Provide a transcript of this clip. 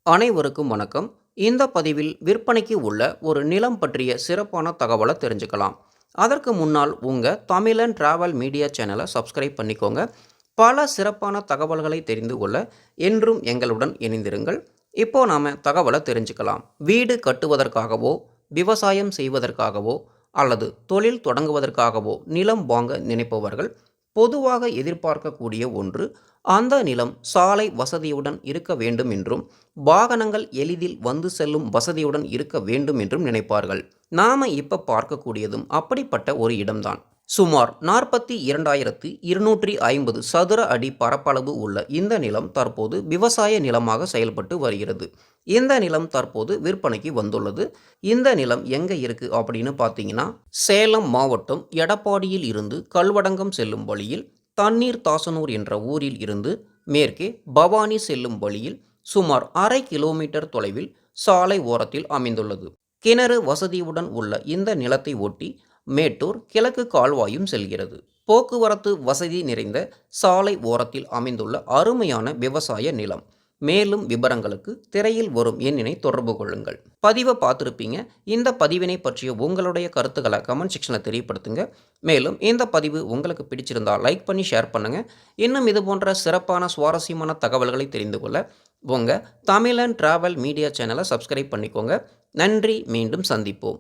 அனைவருக்கும் வணக்கம். இந்த பதிவில் விற்பனைக்கு உள்ள ஒரு நிலம் பற்றிய சிறப்பான தகவலை தெரிஞ்சுக்கலாம். அதற்கு முன்னால் உங்கள் தமிழன் டிராவல் மீடியா சேனலை சப்ஸ்கிரைப் பண்ணிக்கோங்க. பல சிறப்பான தகவல்களை தெரிந்து கொள்ள என்றும் எங்களுடன் இணைந்திருங்கள். இப்போ நாம் தகவலை தெரிஞ்சுக்கலாம். வீடு கட்டுவதற்காகவோ, விவசாயம் செய்வதற்காகவோ அல்லது தொழில் தொடங்குவதற்காகவோ நிலம் வாங்க நினைப்பவர்கள் பொதுவாக எதிர்பார்க்கக்கூடிய ஒன்று, அந்த நிலம் சாலை வசதியுடன் இருக்க வேண்டும் என்றும் வாகனங்கள் எளிதில் வந்து செல்லும் வசதியுடன் இருக்க வேண்டும் என்றும் நினைப்பார்கள். நாம இப்ப பார்க்கக்கூடியதும் அப்படிப்பட்ட ஒரு இடம்தான். சுமார் 42,250 சதுர அடி பரப்பளவு உள்ள இந்த நிலம் தற்போது விவசாய நிலமாக செயல்பட்டு வருகிறது. இந்த நிலம் தற்போது விற்பனைக்கு வந்துள்ளது. இந்த நிலம் எங்க இருக்கு அப்படின்னு பார்த்தீங்கன்னா, சேலம் மாவட்டம் எடப்பாடியில் இருந்து கல்வடங்கம் செல்லும் வழியில், தண்ணீர் தாசனூர் என்ற ஊரில் இருந்து மேற்கே பவானி செல்லும் வழியில் சுமார் அரை கிலோமீட்டர் தொலைவில் சாலை ஓரத்தில் அமைந்துள்ளது. கிணறு வசதியுடன் உள்ள இந்த நிலத்தை ஒட்டி மேட்டூர் கிழக்கு கால்வாயும் செல்கிறது. போக்குவரத்து வசதி நிறைந்த சாலை ஓரத்தில் அமைந்துள்ள அருமையான விவசாய நிலம். மேலும் விவரங்களுக்கு திரையில் வரும் எண்ணினை தொடர்பு கொள்ளுங்கள். பதிவை பார்த்துருப்பீங்க. இந்த பதிவினை பற்றிய உங்களுடைய கருத்துக்களை கமெண்ட் செக்ஷனில் தெரியப்படுத்துங்க. மேலும் இந்த பதிவு உங்களுக்கு பிடிச்சிருந்தால் லைக் பண்ணி ஷேர் பண்ணுங்கள். இன்னும் இது போன்ற சிறப்பான சுவாரஸ்யமான தகவல்களை தெரிந்து கொள்ள உங்கள் தமிழன் டிராவல் மீடியா சேனலை சப்ஸ்கிரைப் பண்ணிக்கோங்க. நன்றி. மீண்டும் சந்திப்போம்.